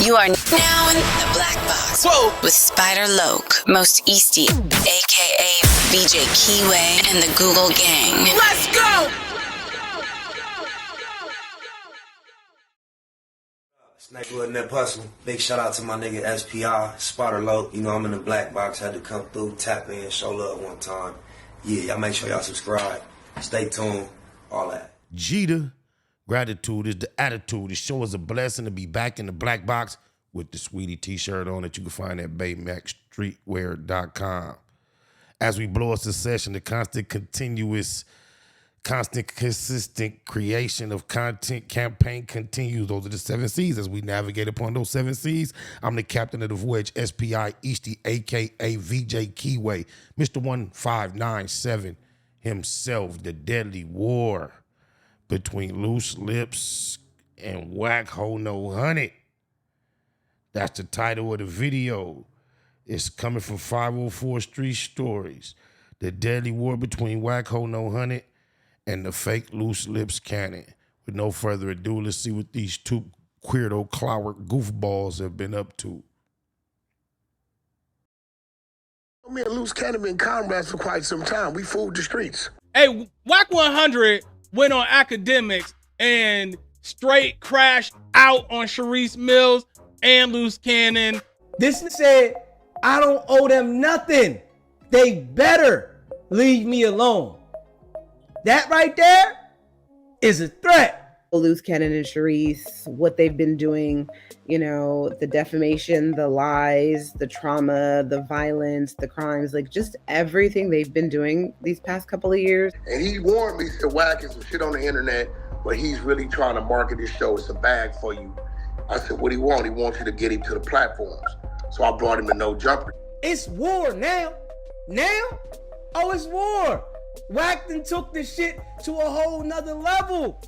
You are now in the black box. Whoa. With Spider Loke, Most Easty, aka VJ Keyway, and the Google Gang. Let's go! Snakewood and that hustle. Big shout out to my nigga SPI, Spider Loke. You know I'm in the black box. Had to come through, tap in, show love one time. Yeah, y'all make sure y'all subscribe. Stay tuned. All that. Jeter, gratitude is the attitude. The show is a blessing to be back in the black box with the Sweetie t-shirt on that you can find at BayMaxStreetwear.com. As we blow us a session, the constant, consistent creation of content campaign continues. Those are the 7 C's. As we navigate upon those 7 C's, I'm the captain of the voyage, SPI Easty, a.k.a. VJ Keyway, Mr. 1597 himself. The deadly war between Luce Lips and Wack Ho No Honey. That's the title of the video. It's coming from 504 Street Stories. The deadly war between Wack Ho No Honey and the fake Luce Lips Cannon. With no further ado, let's see what these two queerdo clower goofballs have been up to. Me and Luce Cannon been comrades for quite some time. We fooled the streets. Hey, Wack 100 went on academics and straight crashed out on Sharice Mills and Luce Cannon. This said, I don't owe them nothing. They better leave me alone. That right there is a threat. Luce Cannon and Sharice, what they've been doing, you know, the defamation, the lies, the trauma, the violence, the crimes, like just everything they've been doing these past couple of years. And he warned me, said, Wack is some shit on the internet, but he's really trying to market his show. It's a bag for you. I said, what he want? He wants you to get him to the platforms. So I brought him to No Jumper. It's war now. Now? Oh, it's war. Wack done took this shit to a whole nother level.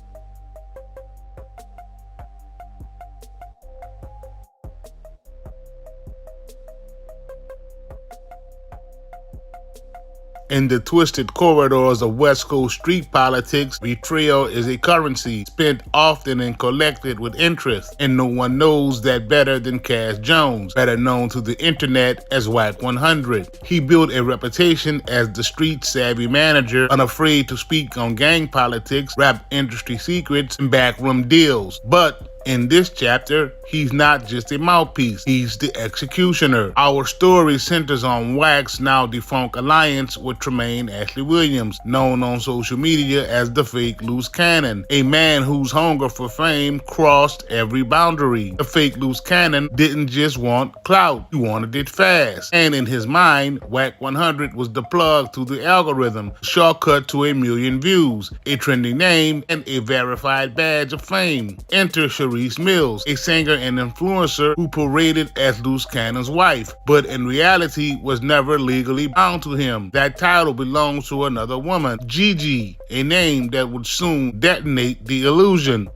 In the twisted corridors of West Coast street politics, betrayal is a currency spent often and collected with interest, and no one knows that better than Cass Jones, better known to the internet as Wack 100. He built a reputation as the street-savvy manager, unafraid to speak on gang politics, rap industry secrets, and backroom deals. But in this chapter, he's not just a mouthpiece, he's the executioner. Our story centers on Wack's now defunct alliance with Tremaine Ashley Williams, known on social media as the fake Luce Cannon, a man whose hunger for fame crossed every boundary. The fake Luce Cannon didn't just want clout, he wanted it fast. And in his mind, Wack 100 was the plug to the algorithm, shortcut to 1 million views, a trending name, and a verified badge of fame. Enter Sharice Mills, a singer and influencer who paraded as Luce Cannon's wife, but in reality was never legally bound to him. That title belongs to another woman, Gigi, a name that would soon detonate the illusion.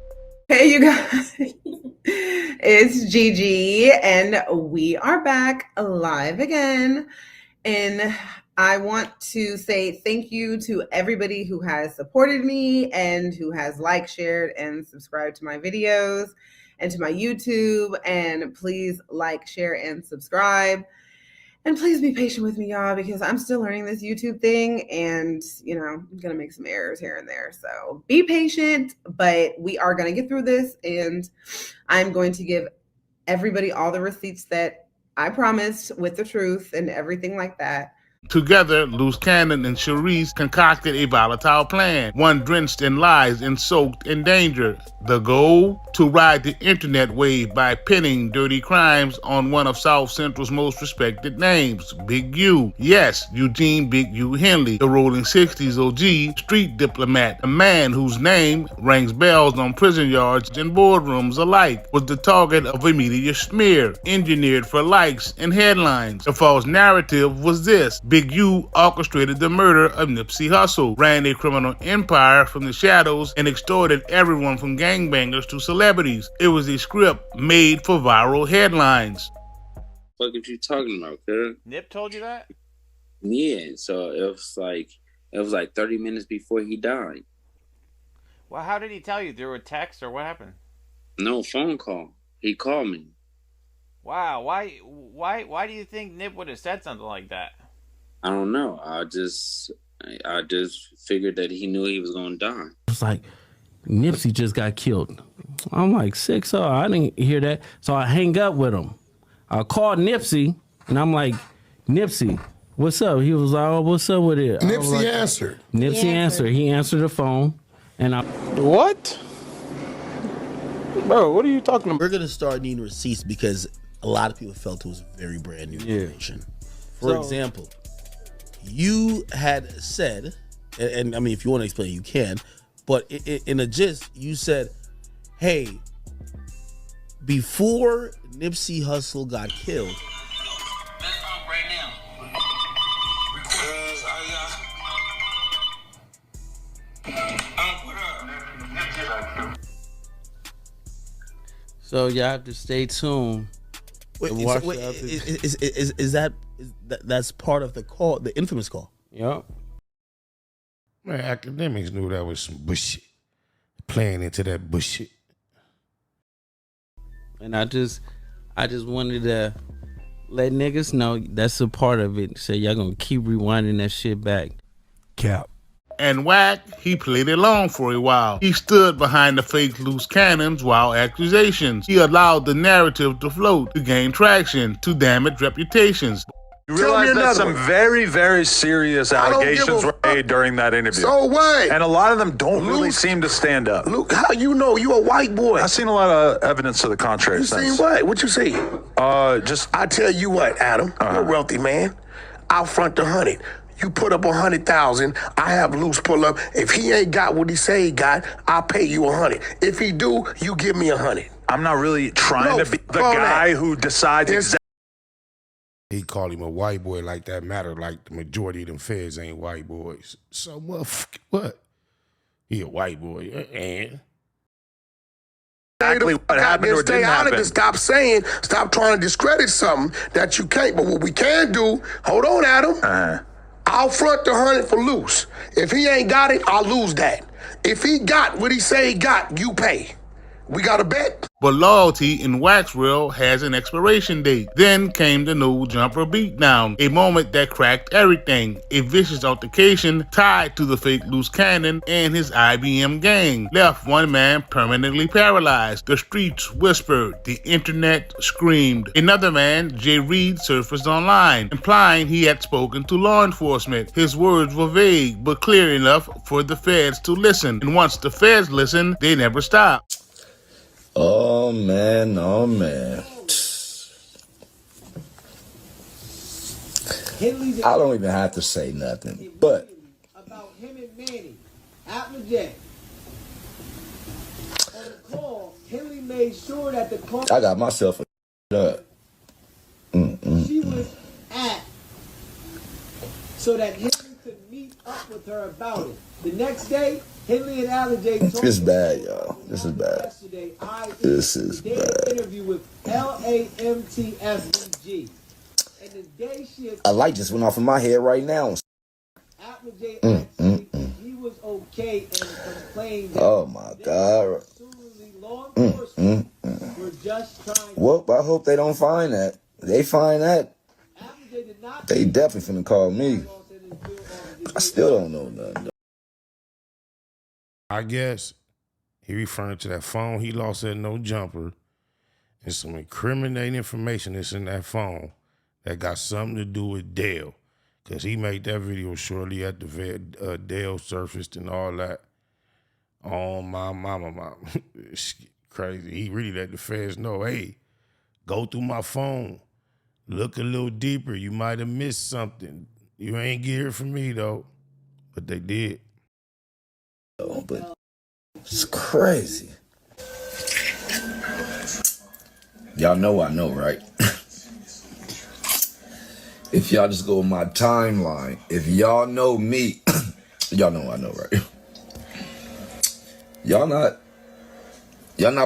Hey, you guys. It's Gigi, and we are back live again. And I want to say thank you to everybody who has supported me and who has liked, shared, and subscribed to my videos and to my YouTube. And please like, share, and subscribe. And please be patient with me, y'all, because I'm still learning this YouTube thing and, you know, I'm going to make some errors here and there. So be patient, but we are going to get through this, and I'm going to give everybody all the receipts that I promised with the truth and everything like that. Together, Luce Cannon and Sharice concocted a volatile plan, one drenched in lies and soaked in danger. The goal? To ride the internet wave by pinning dirty crimes on one of South Central's most respected names, Big U. Yes, Eugene Big U Henley, the rolling 60s OG street diplomat, a man whose name rings bells on prison yards and boardrooms alike, was the target of a media smear, engineered for likes and headlines. The false narrative was this: Big U orchestrated the murder of Nipsey Hussle, ran a criminal empire from the shadows, and extorted everyone from gangbangers to celebrities. It was a script made for viral headlines. What are you talking about, kid? Nip told you that? Yeah, so it was like 30 minutes before he died. Well, how did he tell you? Through a text or what happened? No, phone call. He called me. Wow, why do you think Nip would have said something like that? I don't know. I just figured that he knew he was gonna die. It's like Nipsey just got killed. I'm like 6 I didn't hear that. So I hang up with him. I called Nipsey and I'm like, Nipsey, what's up? He was like, oh, what's up with it? Nipsey answered. Nipsey answered. He answered the phone and I What? Bro, what are you talking about? We're gonna start needing receipts because a lot of people felt it was very brand new information. For example, you had said, and I mean, if you want to explain, you can, but in a gist, you said, hey, before Nipsey Hussle got killed, so y'all have to stay tuned. That's part of the call, the infamous call? Yep. Man, academics knew that was some bullshit. Playing into that bullshit. And I just wanted to let niggas know that's a part of it. So y'all gonna keep rewinding that shit back. Cap. And Wack, he played along for a while. He stood behind the fake loose cannons while accusations. He allowed the narrative to float, to gain traction, to damage reputations. You realize that some very, very serious allegations were made during that interview. So what? And a lot of them don't really seem to stand up. Luke, how you know? You a white boy. I've seen a lot of evidence to the contrary. You seen what? What you see? I tell you what, Adam, you're a wealthy man. I'll front the 100. You put up 100,000. I have Luce pull up. If he ain't got what he say he got, I'll pay you 100. If he do, you give me 100. I'm not really trying to be the guy who decides exactly. He called him a white boy like that matter, like the majority of them feds ain't white boys. So what? He a white boy, and Exactly what happened or didn't happen. Stop trying to discredit something that you can't. But what we can do, hold on, Adam. I'll front the 100 for Luce. If he ain't got it, I'll lose that. If he got what he say he got, you pay. We got a bet. But loyalty in Wack's world has an expiration date. Then came the no jumper beatdown, a moment that cracked everything. A vicious altercation tied to the fake loose cannon and his IBM gang left one man permanently paralyzed. The streets whispered, the internet screamed. Another man, Jay Reed, surfaced online, implying he had spoken to law enforcement. His words were vague, but clear enough for the feds to listen. And once the feds listened, they never stopped. Oh man, oh man. I don't even have to say nothing, but about him and Manny at Legit. On the call, Henley made sure that the call I got myself a up. She was at so that Henley could meet up with her about it. The next day, Henley and Allijay told This is bad, y'all. This is bad. This is bad. Interview with LAMTFBG. And the day she A light just went off in my head right now. Allijay asked him if he was okay and complained that Oh my God. law enforcement were just trying to Well, I hope they don't find that. They find that, they definitely finna call me. I still don't know nothing. I guess he referring to that phone he lost at No Jumper and some incriminating information that's in that phone that got something to do with Dale. Because he made that video shortly after Dale surfaced and all that. Oh, my mama. It's crazy. He really let the feds know, hey, go through my phone. Look a little deeper. You might have missed something. You ain't get it from me, though. But they did. But it's crazy. Y'all know I know, right? If y'all just go on my timeline, if y'all know me, y'all know I know, right? Y'all not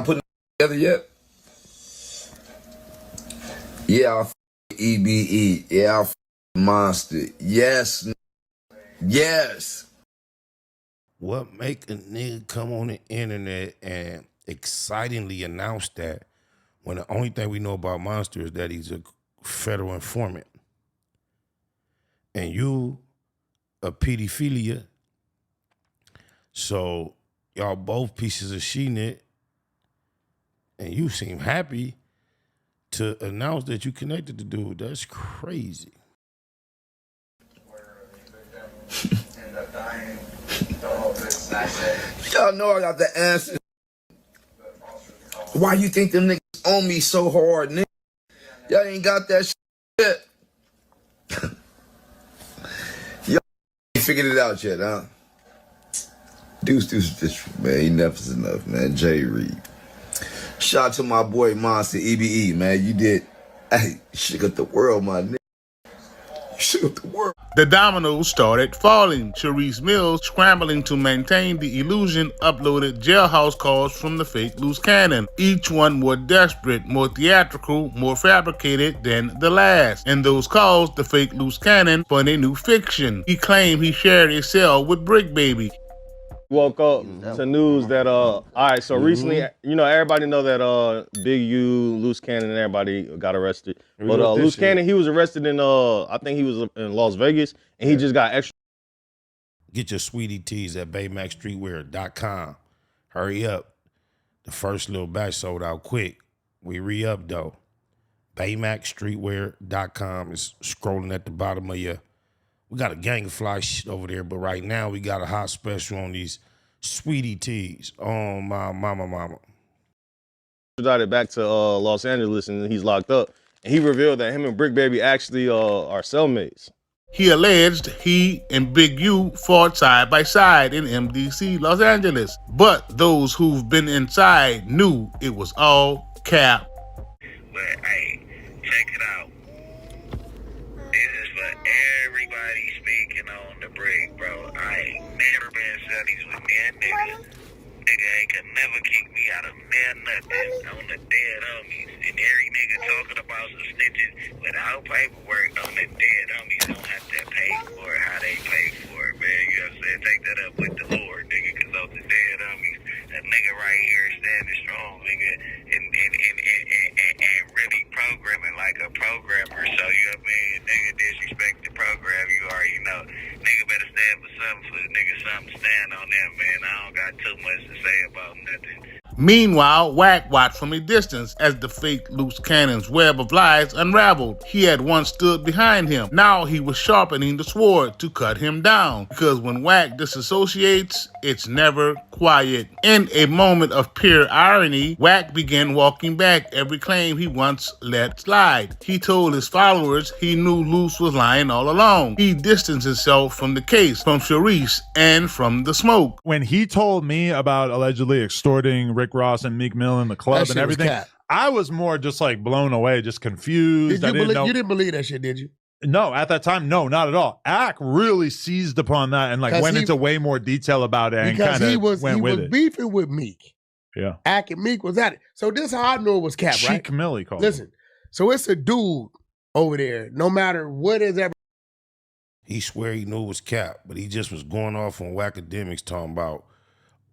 putting it together yet? Yeah, EBE. Yeah, Monster. Yes. Yes. What make a nigga come on the internet and excitingly announce that when the only thing we know about Monster is that he's a federal informant. And you a pedophilia. So y'all both pieces of she-knit, and you seem happy to announce that you connected to dude. That's crazy. Y'all know I got the answer. Why you think them niggas on me so hard, nigga? Y'all ain't got that shit. Y'all ain't figured it out yet, huh? Deuce, man, enough's enough, man. Jay Reed. Shout out to my boy Monster EBE, man. You did, hey, shook up the world, my nigga. You shook up the world. The dominoes started falling. Sharice Mills, scrambling to maintain the illusion, uploaded jailhouse calls from the fake Luce Cannon. Each one more desperate, more theatrical, more fabricated than the last. In those calls, the fake Luce Cannon spun a new fiction. He claimed he shared a cell with Brick Baby. Woke up to news that all right, so recently, you know, everybody know that Big U, Luce Cannon, and everybody got arrested. But Luce Cannon, he was arrested in I think he was in Las Vegas, and he just got extra. Get your sweetie tees at BayMaxStreetwear.com. Hurry up. The first little batch sold out quick. We re-up though. BayMaxStreetwear.com is scrolling at the bottom of your. We got a gang of fly shit over there, but right now we got a hot special on these sweetie tees. Oh, my mama. Extradited back to Los Angeles, and he's locked up. And he revealed that him and Brick Baby actually are cellmates. He alleged he and Big U fought side by side in MDC, Los Angeles. But those who've been inside knew it was all cap. But hey, check it out. This is for everybody speaking on the Brick, bro. I ain't never been sellies with me and nigga. Nigga ain't could never kick me out of nothing on the dead homies. And every nigga talking about some snitches without paperwork on the dead homies don't have to pay for it, how they pay for it, man. You know what I'm saying? Take that up with the Lord, nigga, because those the dead homies. That nigga right here is standing strong, nigga, and really programming like a programmer. So, you know what I mean? Nigga disrespect the program, you already know. Nigga better stand for something for the nigga, something to stand on them, man. I don't got too much to say about nothing. Meanwhile, Wack watched from a distance as the fake Luce Cannon's web of lies unraveled. He had once stood behind him. Now he was sharpening the sword to cut him down. Because when Wack disassociates, it's never quiet. In a moment of pure irony, Wack began walking back every claim he once let slide. He told his followers he knew Luce was lying all along. He distanced himself from the case, from Sharice, and from the smoke. When he told me about allegedly extorting Rick Ross and Meek Mill in the club and everything, I was more just like blown away, just confused. You didn't believe that shit, did you? No, at that time, no, not at all. Ack really seized upon that and like went into way more detail about it and kind of went with it. Beefing with Meek. Yeah. Ack and Meek was at it. So this is how I knew it was cap, right? Cheek Millie called Listen, so it's a dude over there, no matter what is ever. He swear he knew it was cap, but he just was going off on academics talking about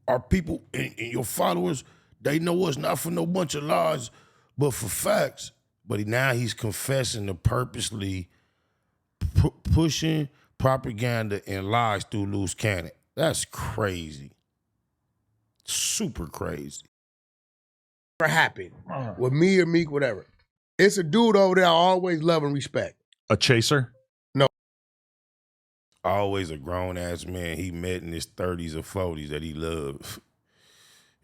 our people and your followers, they know us not for no bunch of lies, but for facts. But now he's confessing to purposely pushing propaganda and lies through Luce Cannon. That's crazy. Super crazy. Never happened with me or Meek, whatever. It's a dude over there I always love and respect. A chaser? No. Always a grown-ass man he met in his 30s or 40s that he loved.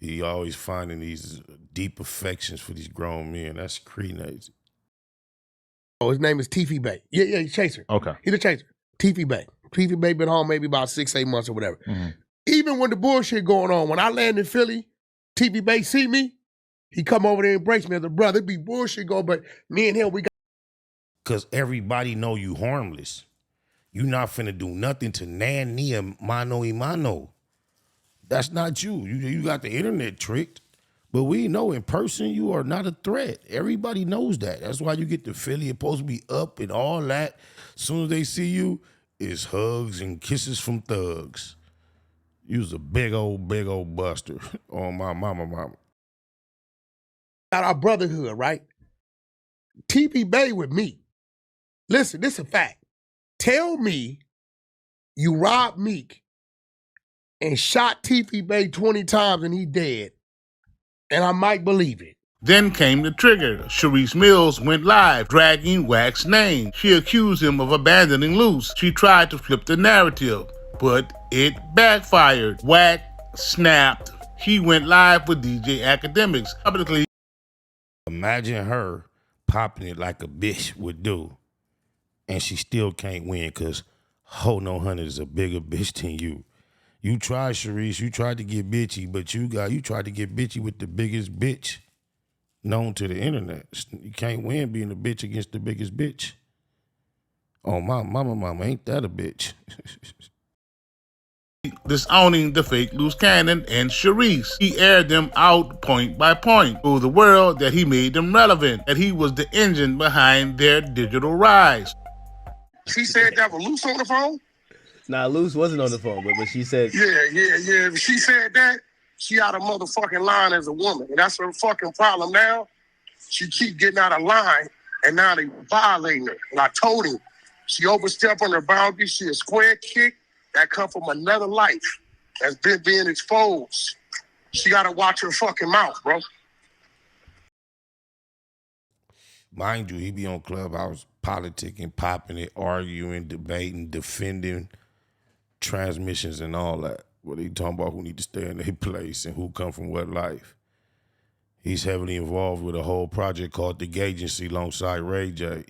He always finding these deep affections for these grown men. That's crazy. Oh, his name is Tiffy Bay. Yeah, he's a chaser. Okay. He's a chaser. Tiffy Bay. Tiffy Bay been home maybe about 6-8 months or whatever. Mm-hmm. Even when the bullshit going on, when I land in Philly, Tiffy Bay see me, he come over there and embrace me as a brother. It be bullshit going, but me and him, we got. Because everybody know you harmless. You not finna do nothing to nan nia mano y mano. That's not you. You got the internet tricked. But we know in person you are not a threat. Everybody knows that. That's why you get to Philly. You're supposed to be up and all that. As soon as they see you, it's hugs and kisses from thugs. You was a big old buster on my mama. About our brotherhood, right? TP Bay with me. Listen, this is a fact. Tell me you robbed Meek and shot TP Bay 20 times and he dead, and I might believe it. Then came the trigger. Sharice Mills went live, dragging Wack's name. She accused him of abandoning Luce. She tried to flip the narrative, but it backfired. Wack snapped. He went live with DJ Academics publicly. Imagine her popping it like a bitch would do, and she still can't win because Ho No 100 is a bigger bitch than you. You tried, Sharice. You tried to get bitchy, but you tried to get bitchy with the biggest bitch known to the internet. You can't win being a bitch against the biggest bitch. Oh, my mama, ain't that a bitch? Disowning the fake Luce Cannon and Sharice. He aired them out point by point, told the world that he made them relevant, that he was the engine behind their digital rise. She said that with Luce on the phone? Nah, Luce wasn't on the phone, but she said... Yeah. If she said that, she out of motherfucking line as a woman. And that's her fucking problem now. She keep getting out of line, and now they violating her. And I told him, she overstepped on her boundaries. She a square kick that come from another life that's been being exposed. She got to watch her fucking mouth, bro. Mind you, he be on Clubhouse politicking, popping it, arguing, debating, defending transmissions and all that. What he talking about who need to stay in their place and who come from what life. He's heavily involved with a whole project called The Gagency alongside Ray J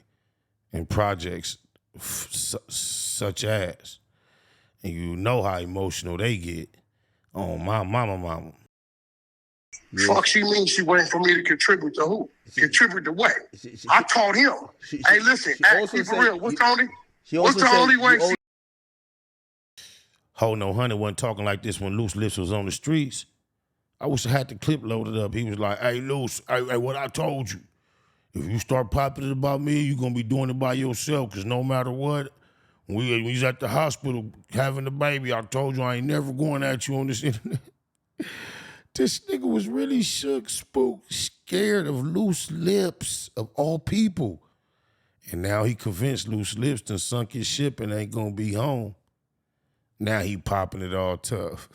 and projects such as, and you know how emotional they get on my mama. Yeah. Fuck she means she waiting for me to contribute to who? Contribute to what? I taught him. Hey, listen, keep it real. What's the only way? Ho No 100 wasn't talking like this when Luce Lips was on the streets. I wish I had the clip loaded up. He was like, hey, Luce, hey, what I told you. If you start popping it about me, you're going to be doing it by yourself, because no matter what, when we was at the hospital having the baby, I told you I ain't never going at you on this internet. This nigga was really shook, spooked, scared of Luce Lips, of all people. And now he convinced Luce Lips to sunk his ship and ain't going to be home. Now he popping it all tough.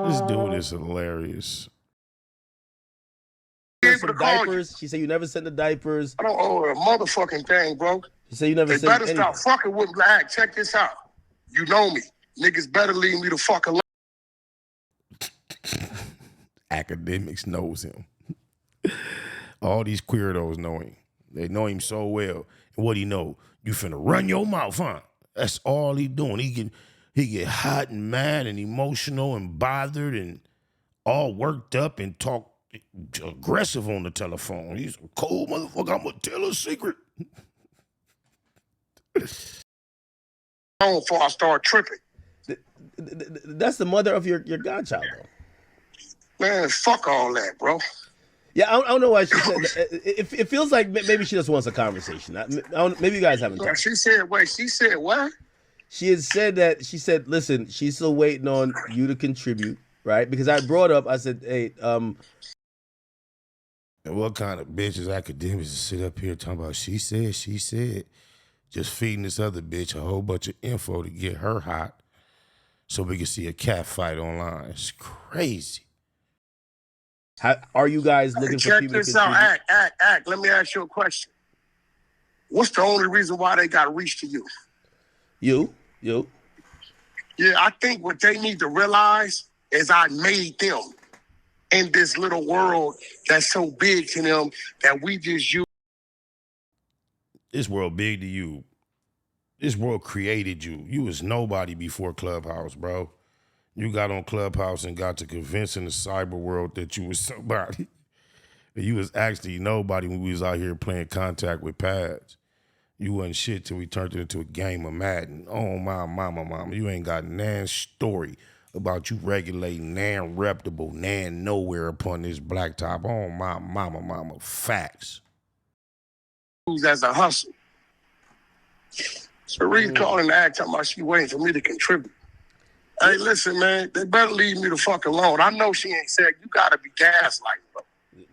This dude is hilarious. Some diapers. She said you never sent the diapers. I don't owe her a motherfucking thing, bro. She said you never sent anything. They better stop fucking with me. Hey, check this out. You know me. Niggas better leave me the fuck alone. Academics knows him. All these queerdos know him. They know him so well. And what he know? You finna run your mouth, huh? That's all he doing. He get hot and mad and emotional and bothered and all worked up and talk aggressive on the telephone. He's a cold motherfucker. I'm gonna tell a secret. Before I start tripping. That's the mother of your godchild, though. Man, fuck all that, bro. Yeah, I don't know why she said that. It feels like maybe she just wants a conversation. Maybe you guys haven't talked. She said, wait, she said what? She had said that, she said, listen, she's still waiting on you to contribute, right? Because I brought up, I said, hey, And what kind of bitches academics sit up here talking about she said, just feeding this other bitch a whole bunch of info to get her hot so we can see a cat fight online. It's crazy. Are you guys looking for people to contribute? Check this out. Act. Let me ask you a question. What's the only reason why they got reached to you? You. Yeah, I think what they need to realize is I made them in this little world that's so big to them that we just use. This world big to you. This world created you. You was nobody before Clubhouse, bro. You got on Clubhouse and got to convincing the cyber world that you was somebody. You was actually nobody when we was out here playing contact with pads. You wasn't shit till we turned it into a game of Madden. Oh, my mama. You ain't got nan story about you regulating nan reputable, nan nowhere upon this blacktop. Oh, my mama. Facts. As a hustle. Sharice calling the act talking about she waiting for me to contribute. Hey, listen, man, they better leave me the fuck alone. I know she ain't said you gotta be gaslighting, bro.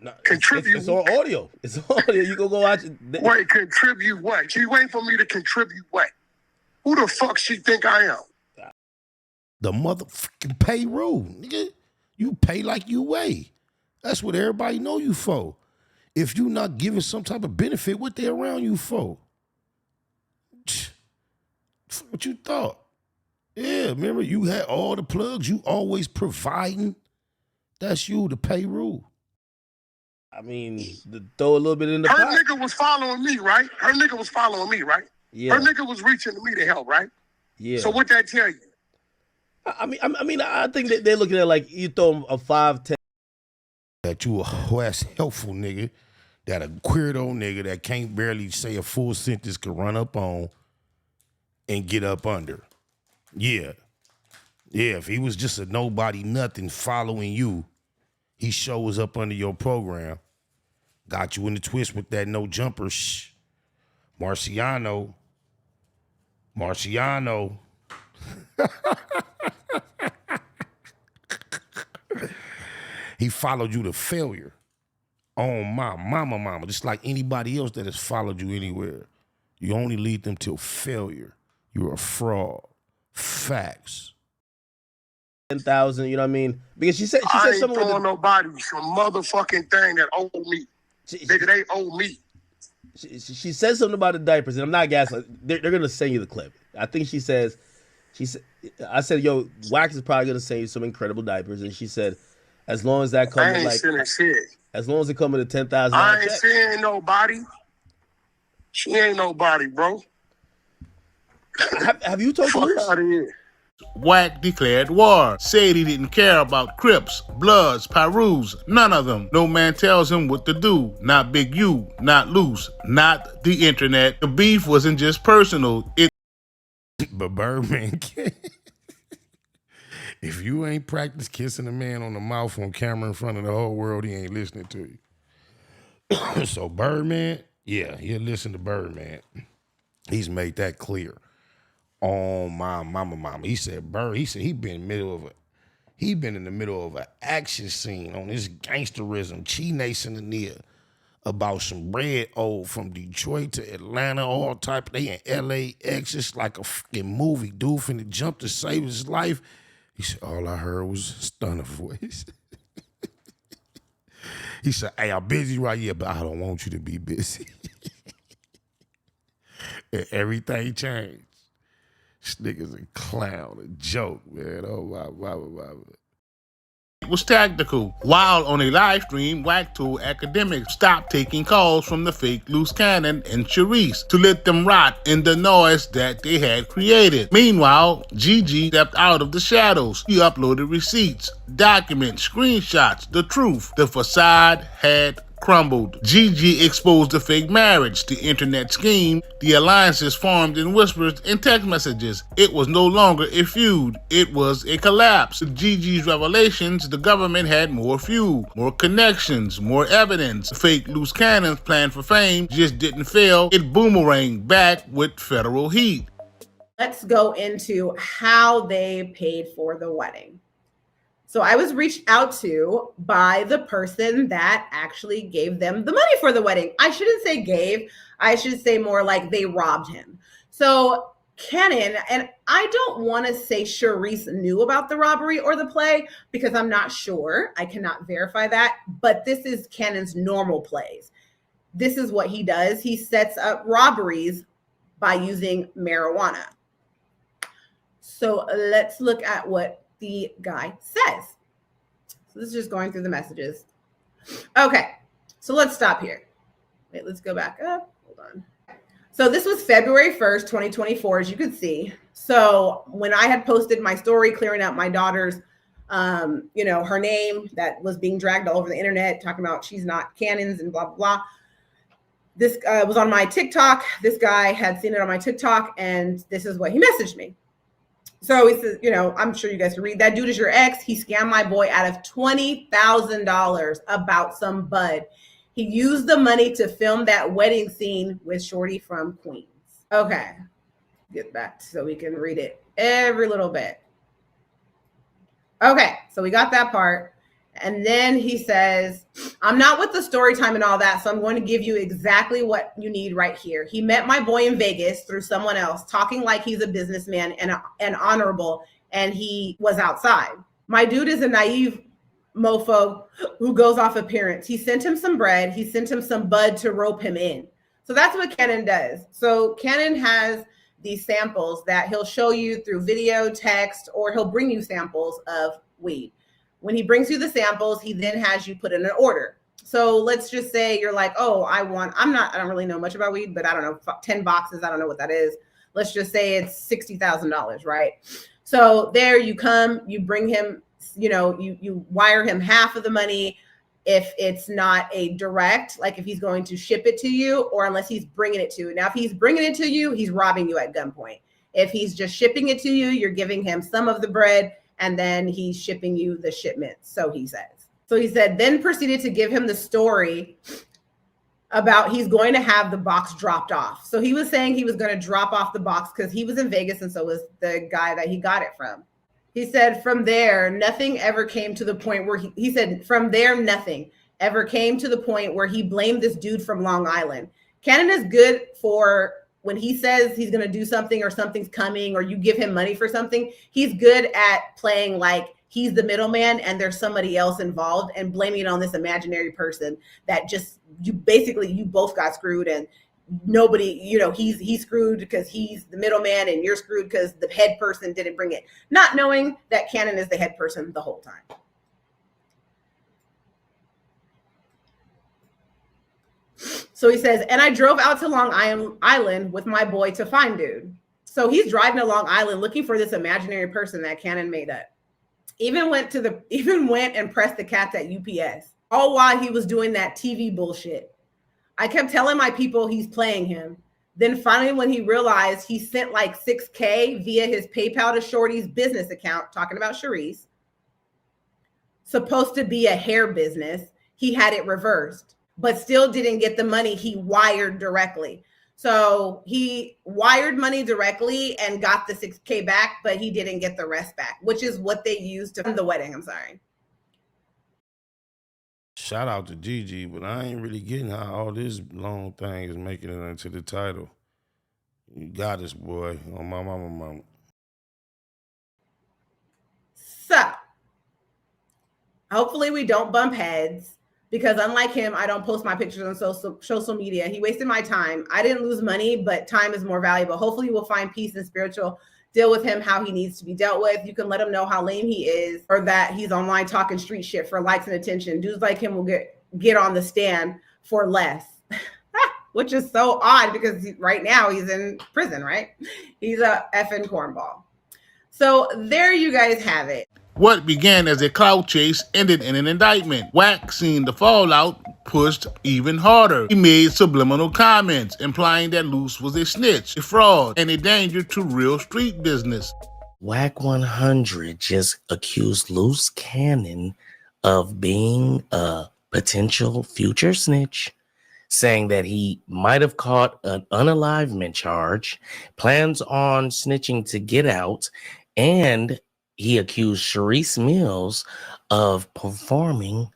No, Contribute. It's on audio. It's on audio. You go watch it. Wait, contribute what? She waiting for me to contribute what? Who the fuck she think I am? The motherfucking payroll, nigga. You pay like you weigh. That's what everybody know you for. If you not giving some type of benefit, what they around you for? What you thought? Yeah, remember you had all the plugs. You always providing. That's you, the payroll. I mean, throw a little bit in the Her pot. nigga was following me, right? Her nigga was following me, right? Yeah. Her nigga was reaching to me to help, right? Yeah. So what that tell you? I think that they're looking at like you throw them a 5, 10. That you a West helpful nigga, that a weirdo nigga that can't barely say a full sentence could run up on and get up under. Yeah. Yeah, if he was just a nobody nothing following you, he shows up under your program, got you in the twist with that no jumper shh. Marciano. He followed you to failure. On my mama, just like anybody else that has followed you anywhere. You only lead them till failure. You're a fraud. Facts. 10,000, you know what I mean? Because she said I ain't something with throwing nobody some motherfucking thing that owe me. Nigga, they owe me. She says something about the diapers, and I'm not gaslighting. They're gonna send you the clip. I think she said, I said, yo, Wack is probably gonna send you some incredible diapers, and she said, as long as that comes as long as it comes with a 10,000. I ain't seeing nobody. She ain't nobody, bro. Have you told Luce? Fuck out of here. Wack declared war, said he didn't care about Crips, Bloods, Pyrus, none of them. No man tells him what to do. Not Big U, not Luce, not the internet. The beef wasn't just personal. But Birdman can't. If you ain't practiced kissing a man on the mouth on camera in front of the whole world, he ain't listening to you. So Birdman, yeah, he'll listen to Birdman. He's made that clear. On my mama. He said he been in the middle of an action scene on this gangsterism, Chi Nation and Nia, about some bread old from Detroit to Atlanta, all type. They in LAX, just like a fucking movie. Dude finna jump to save his life. He said, all I heard was stunner voice. He said, hey, I'm busy right here, but I don't want you to be busy. And everything changed. This nigga's a clown, a joke, man. Oh, my. It was tactical. While on a live stream, Wack told academics stop taking calls from the fake Luce Cannon and Charisse to let them rot in the noise that they had created. Meanwhile, Gigi stepped out of the shadows. He uploaded receipts, documents, screenshots, the truth. The facade had crumbled. Gigi exposed the fake marriage, the internet scheme, the alliances formed in whispers and text messages. It was no longer a feud. It was a collapse. With Gigi's revelations, the government had more fuel, more connections, more evidence. The fake Luce Cannon's plan for fame just didn't fail. It boomeranged back with federal heat. Let's go into how they paid for the wedding. So I was reached out to by the person that actually gave them the money for the wedding. I shouldn't say gave. I should say more like they robbed him. So Cannon, and I don't want to say Charisse knew about the robbery or the play because I'm not sure. I cannot verify that. But this is Cannon's normal plays. This is what he does. He sets up robberies by using marijuana. So let's look at what the guy says. So this is just going through the messages. Okay, so let's stop here. Wait, let's go back up. Hold on. So this was February 1st, 2024, as you can see. So when I had posted my story clearing up my daughter's, her name that was being dragged all over the internet, talking about she's not Cannon's and blah, blah, blah. This was on my TikTok. This guy had seen it on my TikTok, and this is what he messaged me. So he says, I'm sure you guys can read. That dude is your ex. He scammed my boy out of $20,000 about some bud. He used the money to film that wedding scene with Shorty from Queens. Okay, get back so we can read it every little bit. Okay, so we got that part. And then he says, I'm not with the story time and all that, so I'm going to give you exactly what you need right here. He met my boy in Vegas through someone else, talking like he's a businessman and honorable, and he was outside. My dude is a naive mofo who goes off appearance. He sent him some bread. He sent him some bud to rope him in. So that's what Cannon does. So Cannon has these samples that he'll show you through video, text, or he'll bring you samples of weed. When he brings you the samples, he then has you put in an order. So let's just say you're like, oh, I don't really know much about weed, but I don't know, 10 boxes. I don't know what that is. Let's just say it's $60,000, right? So there you come, you bring him, you wire him half of the money if it's not a direct, like if he's going to ship it to you, or unless he's bringing it to you. Now, if he's bringing it to you, he's robbing you at gunpoint. If he's just shipping it to you, you're giving him some of the bread, and then he's shipping you the shipment, so he says. So he said, then proceeded to give him the story about he's going to have the box dropped off. So he was saying he was going to drop off the box because he was in Vegas, and so was the guy that he got it from. He said, from there, nothing ever came to the point where he said, from there, nothing ever came to the point where he blamed this dude from Long Island. Cannon is good for when he says he's going to do something or something's coming or you give him money for something. He's good at playing like he's the middleman and there's somebody else involved and blaming it on this imaginary person that just you both got screwed and nobody, he's screwed because he's the middleman and you're screwed because the head person didn't bring it, not knowing that Cannon is the head person the whole time. So he says, and I drove out to Long Island with my boy to find dude. So he's driving to Long Island looking for this imaginary person that Cannon made up. Even went and pressed the cats at UPS, all while he was doing that TV bullshit. I kept telling my people he's playing him. Then finally, when he realized he sent like $6K via his PayPal to Shorty's business account, talking about Sharice, supposed to be a hair business, he had it reversed, but still didn't get the money he wired directly. So he wired money directly and got the $6K back, but he didn't get the rest back, which is what they used to fund the wedding. I'm sorry. Shout out to Gigi, but I ain't really getting how all this long thing is making it into the title. You got this, boy. On my mama. So, hopefully we don't bump heads because unlike him, I don't post my pictures on social media. He wasted my time. I didn't lose money, but time is more valuable. Hopefully we'll find peace and spiritual deal with him how he needs to be dealt with. You can let him know how lame he is or that he's online talking street shit for likes and attention. Dudes like him will get on the stand for less, which is so odd because right now he's in prison, right? He's a effing cornball. So there you guys have it. What began as a clout chase ended in an indictment. Wack, seeing the fallout, pushed even harder. He made subliminal comments implying that Luce was a snitch, a fraud, and a danger to real street business. Wack 100 just accused Luce Cannon of being a potential future snitch, saying that he might have caught an unalivement charge, plans on snitching to get out, and he accused Sharice Mills of performing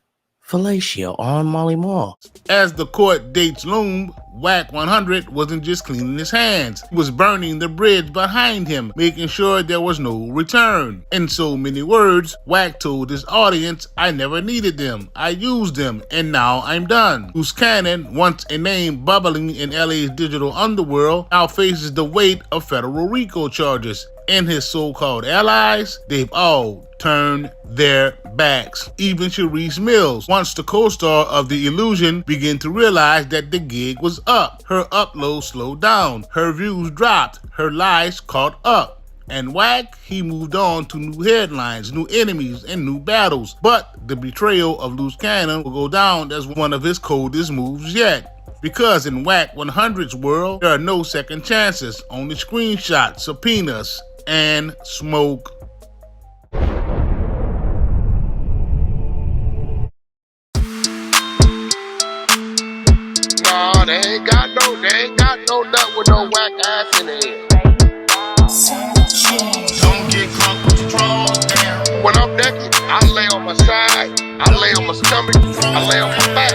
fellatio on Molly Mall. As the court dates loomed, Wack 100 wasn't just cleaning his hands. He was burning the bridge behind him, making sure there was no return. In so many words, Wack told his audience, I never needed them. I used them, and now I'm done. Luce Cannon, once a name bubbling in LA's digital underworld, now faces the weight of federal RICO charges. And his so-called allies, they've all turned their backs. Even Sharice Mills, once the co-star of The Illusion, began to realize that the gig was up. Her upload slowed down, her views dropped, her lies caught up. And Wack, he moved on to new headlines, new enemies, and new battles. But the betrayal of Luce Cannon will go down as one of his coldest moves yet. Because in Wack 100's world, there are no second chances, only screenshots, subpoenas, and smoke. Nah, they ain't got no nut with no whack ass in it. Don't get caught with your drawers down. When I'm naked, I lay on my side, I lay on my stomach, I lay on my back.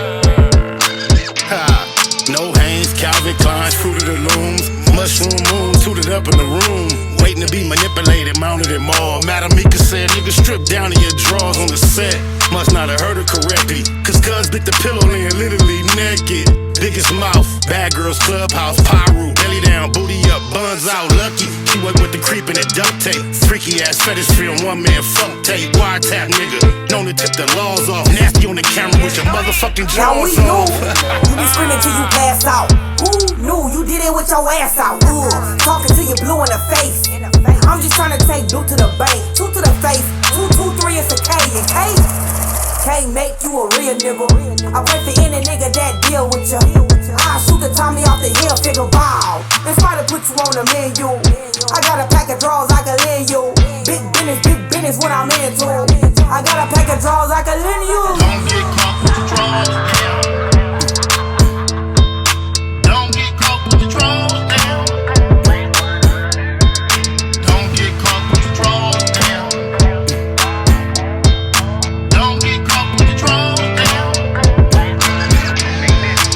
No Hanes, Calvin Klein's, Fruit of the Looms, mushroom moon, suited up in the room, waiting to be manipulated, mounted at mall. Madam Mika said, nigga, strip down to your drawers on the set. Must not have heard her correctly, cause cuz bit the pillow and literally naked. Biggest mouth, bad girls clubhouse, pyro, belly down, booty up, buns out, lucky. She work with the creep and the duct tape. Freaky ass fetish film, one man fuck tape. Wiretap nigga, known to tip the laws off. Nasty on the camera with your motherfucking jaws off. You be screaming till you pass out. Who knew you did it with your ass out? Talking till you blue in the face. I'm just trying to take Duke to the bank, 2 to the face, 2, 2, 3 is a K, and K can't make you a real nigga. I pray for any nigga that deal with ya. I shoot the Tommy off the hill, figure wow. In spite of put you on the menu. I got a pack of drawers I can lend you. Big business what I'm into. I got a pack of drawers I can lend you. Don't get caught with your drawers down. Don't get caught with your drawers down. Don't get caught with your drawers down. Don't get caught with your drawers down.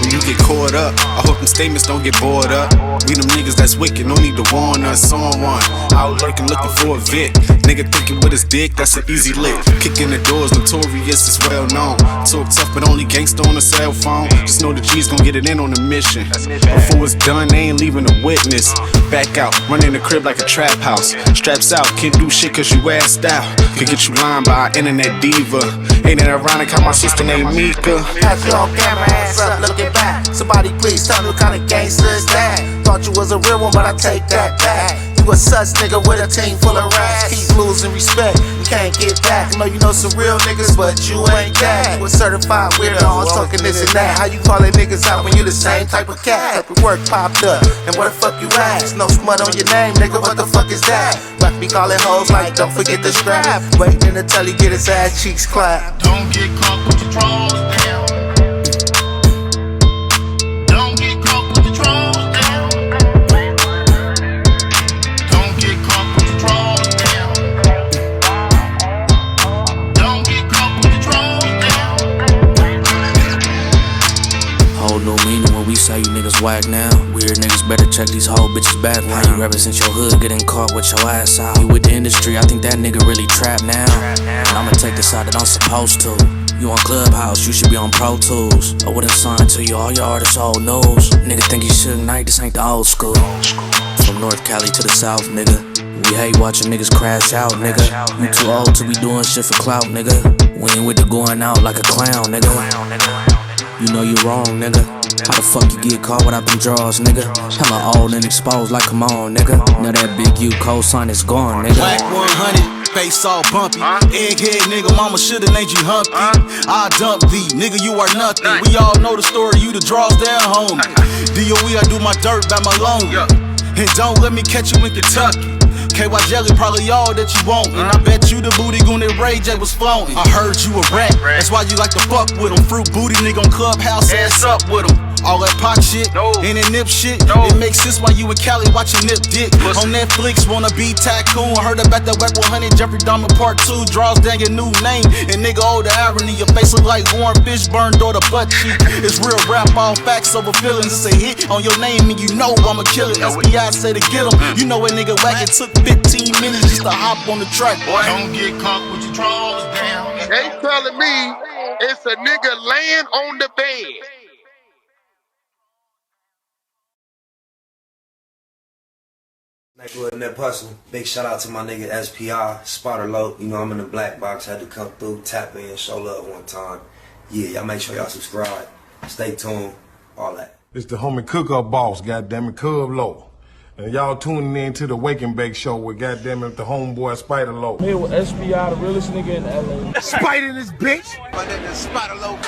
When you get caught up, I hope them statements don't get bored up. We them niggas that's wicked, no need to warn us on one. Out lurking, looking for a vid. Nigga thinking with his dick, that's an easy lick. Kicking the doors, notorious, is well known. Talk tough, but only gangsta on a cell phone. Just know the G's gon' get it in on the mission. Before it's done, they ain't leaving a witness. Back out, running the crib like a trap house. Straps out, can't do shit cause you assed out. Could get you lined by an internet diva. Ain't it ironic how my sister named Mika? Had you on camera, hands up, looking back. Somebody please tell me what kind of gangster is that? Thought you was a real one, but I take that back. You a sus nigga with a team full of rats. Keep losing respect, you can't get back. I know you know some real niggas, but you ain't that. You a certified weirdo, always talking this and that. How you calling niggas out when you the same type of cat? Work popped up, and what the fuck you ask? No smut on your name, nigga, what the fuck is that? But be calling hoes like, don't forget the strap. Waiting until he get his ass cheeks clapped. Don't get caught with your drawers down. Don't get caught with your drawers down. Don't get caught with your drawers down. Don't get caught with your drawers down. Whole new meaning when we say you niggas whack now. Weird niggas better check these whole bitches back. How you represent your hood, getting caught with your ass out. You with the industry, I think that nigga really trapped now. And I'ma take the side that I'm supposed to. You on Clubhouse, you should be on Pro Tools. I wouldn't sign to you, all your artists old news. Nigga think you should night, this ain't the old school. From North Cali to the South, nigga. We hate watching niggas crash out, nigga. You too old to be doing shit for clout, nigga. We ain't with the going out like a clown, nigga. You know you wrong, nigga. How the fuck you get caught without them draws, nigga? Hella old and exposed, like come on, nigga. Now that big U cosign is gone, nigga. Wack 100, face all bumpy. Egghead nigga, mama shoulda named you Humpty. I dump thee, nigga, you are nothing. We all know the story, you the draws down, homie. DOE, I do my dirt by my loan. And don't let me catch you in Kentucky. KY Jelly probably all that you want. And I bet you the booty goon that Ray J was flaunting. I heard you a rat, that's why you like to fuck with him. Fruit booty nigga on Clubhouse, ass up with him. All that pop shit, and that nip shit, it makes sense why you in Cali watching Nip Dick. On Netflix, wanna be tycoon. Heard about that Wack 100, Jeffrey Dahmer Part 2. Draws down your new name, and nigga, oh the irony. Your face look like Warren Fishburne or the butt cheek. It's real rap, all facts over feelings. It's a hit on your name, and you know I'ma kill it. SBI say to get him. You know a nigga Wack, it took 15 minutes just to hop on the track. Boy, don't get caught with your drawers down. They telling me it's a nigga laying on the bed. Nigga in that hustle. Big shout out to my nigga SPI, Spotter Low. You know I'm in the black box, had to come through, tap in, show love one time. Yeah, y'all make sure y'all subscribe. Stay tuned, all that. It's the homie cook-up boss, goddammit, Cub Low. And y'all tuning in to the Wake and Bake show with goddammit the homeboy Spider Low. Here with SPI, the realest nigga in LA. Spider this bitch! My nigga is Spider Low.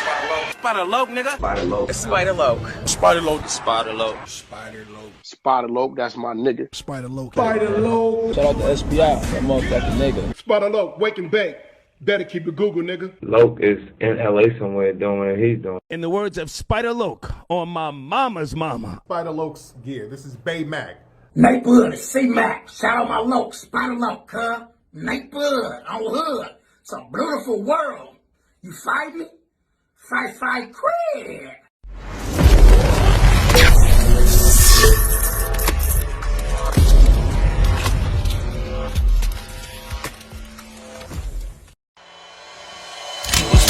Spider Low, nigga. Spider Low. Spider Low. Spider Low. Spider Low. Spider Low. Spider Low, that's my nigga. Spider Low. Spider Low. Shout out to SPI, that motherfucking nigga. Spider Low, Wake and Bake. Better keep it Google, nigga. Loke is in LA somewhere doing what he's doing. In the words of Spider Loke on my mama's mama. Spider Loke's gear. This is Bay Mac. Nate Blood, C-Mac, shout out my Loke, Spider Loke, cuz. Nate Blood, on hood. It's a beautiful world. You fight me? Fight, quit.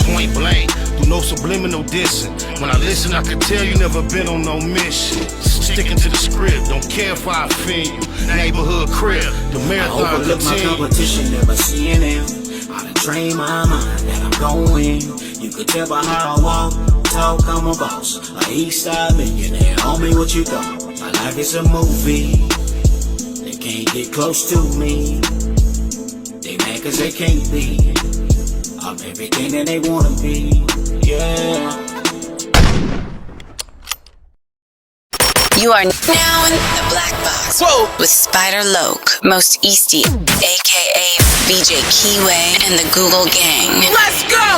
Point blank, through no subliminal dissing. When I listen, I can tell you never been on no mission. Sticking to the script, don't care if I offend you. Neighborhood crib, the marathon I overlook my competition, never seeing them. I done trained my mind that I'm going. You could tell by how I walk, talk, I'm a boss. A east side millionaire, homie, what you thought? My life is a movie. They can't get close to me. They mad cause they can't be. I'm everything that they wanna be, yeah. You are now in the black box. Whoa. With Spider Loke, Most Easty, aka VJ Keyway, and the Google Gang. Let's go!